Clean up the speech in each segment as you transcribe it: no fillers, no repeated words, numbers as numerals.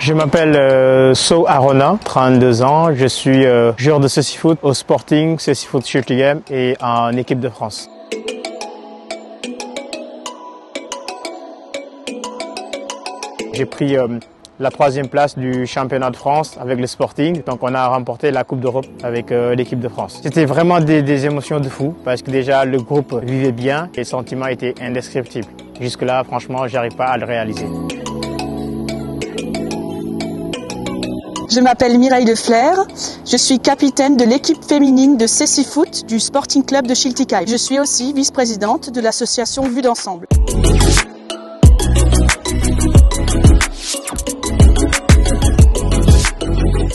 Je m'appelle So Arona, 32 ans. Je suis joueur de cécifoot au Sporting, cécifoot Schiltigheim et en équipe de France. J'ai pris la 3e place du championnat de France avec le Sporting. Donc on a remporté la Coupe d'Europe avec l'équipe de France. C'était vraiment des émotions de fou parce que déjà le groupe vivait bien et le sentiment était indescriptible. Jusque-là, franchement, j'arrive pas à le réaliser. Je m'appelle Mireille Leflair, je suis capitaine de l'équipe féminine de cécifoot du Sporting Club de Schiltigheim. Je suis aussi vice-présidente de l'association Vue d'Ensemble.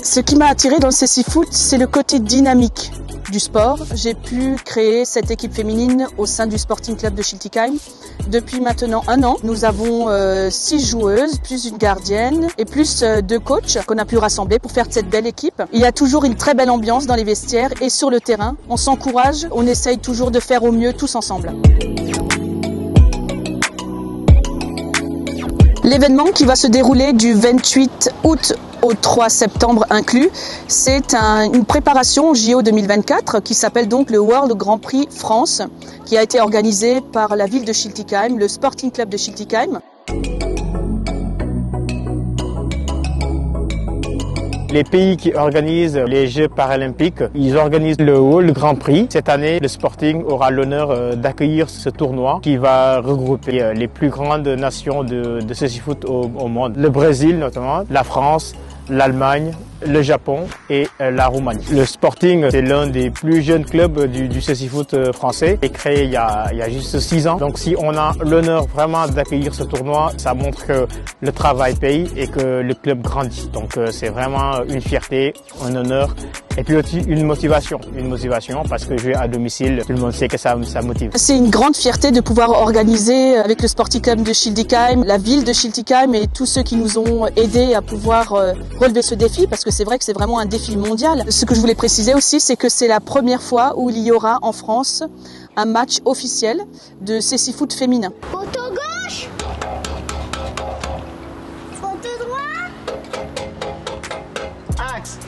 Ce qui m'a attirée dans le cécifoot, c'est le côté dynamique du sport. J'ai pu créer cette équipe féminine au sein du Sporting Club de Schiltigheim. Depuis maintenant 1 an, nous avons 6 joueuses, plus une gardienne et plus 2 coachs qu'on a pu rassembler pour faire cette belle équipe. Il y a toujours une très belle ambiance dans les vestiaires et sur le terrain. On s'encourage, on essaye toujours de faire au mieux tous ensemble. L'événement qui va se dérouler du 28 août au 3 septembre inclus, c'est une préparation au JO 2024 qui s'appelle donc le World Grand Prix France, qui a été organisé par la ville de Schiltigheim, le Sporting Club de Schiltigheim. Les pays qui organisent les Jeux paralympiques, ils organisent le World Grand Prix. Cette année, le Sporting aura l'honneur d'accueillir ce tournoi qui va regrouper les plus grandes nations de cécifoot au monde. Le Brésil notamment, la France, l'Allemagne, le Japon et la Roumanie. Le Sporting, c'est l'un des plus jeunes clubs du cécifoot français, est créé il y a juste 6 ans. Donc si on a l'honneur vraiment d'accueillir ce tournoi, ça montre que le travail paye et que le club grandit. Donc c'est vraiment une fierté, un honneur et puis aussi une motivation parce que jouer à domicile, tout le monde sait que ça motive. C'est une grande fierté de pouvoir organiser avec le Sporting Club de Schiltigheim, la ville de Schiltigheim et tous ceux qui nous ont aidés à pouvoir relever ce défi parce que c'est vrai que c'est vraiment un défi mondial. Ce que je voulais préciser aussi, c'est que c'est la première fois où il y aura en France un match officiel de cécifoot féminin. Photo gauche, photo droit, Axe.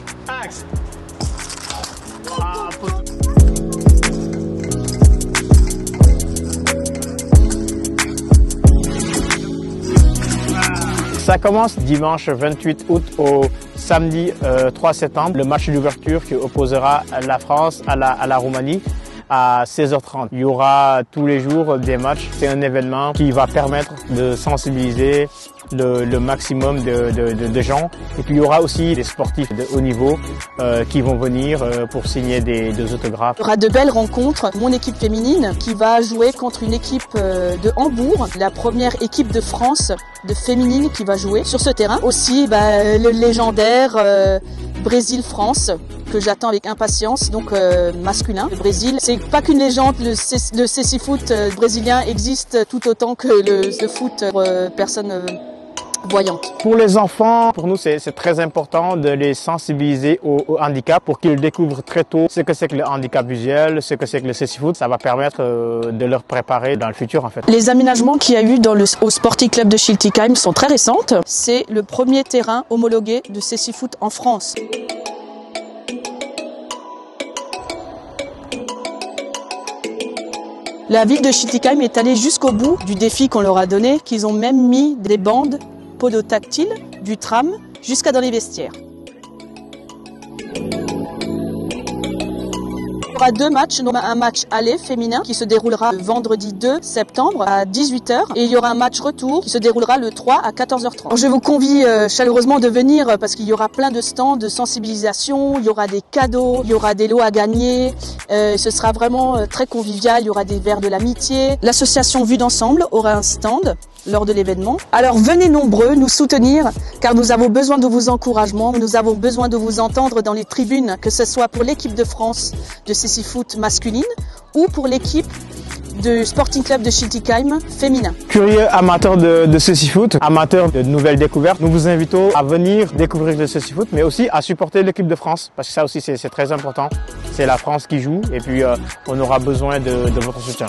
Ça commence dimanche 28 août au samedi 3 septembre. Le match d'ouverture qui opposera la France à la Roumanie à 16h30. Il y aura tous les jours des matchs. C'est un événement qui va permettre de sensibiliser le maximum de gens. Et puis il y aura aussi des sportifs de haut niveau qui vont venir pour signer des autographes. Il y aura de belles rencontres. Mon équipe féminine qui va jouer contre une équipe de Hambourg, la première équipe de France de féminine qui va jouer sur ce terrain. Aussi le légendaire Brésil-France que j'attends avec impatience, donc masculin. Le Brésil, c'est pas qu'une légende, le cécifoot brésilien existe tout autant que le foot pour personnes voyantes. Pour les enfants, pour nous c'est très important de les sensibiliser au handicap pour qu'ils découvrent très tôt ce que c'est que le handicap visuel, ce que c'est que le cécifoot. Ça va permettre de leur préparer dans le futur en fait. Les aménagements qu'il y a eu au Sporting Club de Schiltigheim sont très récentes. C'est le premier terrain homologué de cécifoot en France. La ville de Schiltigheim est allée jusqu'au bout du défi qu'on leur a donné, qu'ils ont même mis des bandes podotactiles du tram jusqu'à dans les vestiaires. Il y aura 2 matchs, un match aller féminin qui se déroulera le vendredi 2 septembre à 18h et il y aura un match retour qui se déroulera le 3 à 14h30. Alors, je vous convie chaleureusement de venir parce qu'il y aura plein de stands de sensibilisation, il y aura des cadeaux, il y aura des lots à gagner, ce sera vraiment très convivial, il y aura des verres de l'amitié. L'association Vue d'Ensemble aura un stand lors de l'événement. Alors venez nombreux nous soutenir car nous avons besoin de vos encouragements, nous avons besoin de vous entendre dans les tribunes, que ce soit pour l'équipe de France de cécifoot masculine ou pour l'équipe du Sporting Club de Schiltigheim féminin. Curieux amateurs de cécifoot, amateurs de nouvelles découvertes, nous vous invitons à venir découvrir le cécifoot mais aussi à supporter l'équipe de France parce que ça aussi c'est très important. C'est la France qui joue et puis on aura besoin de votre soutien.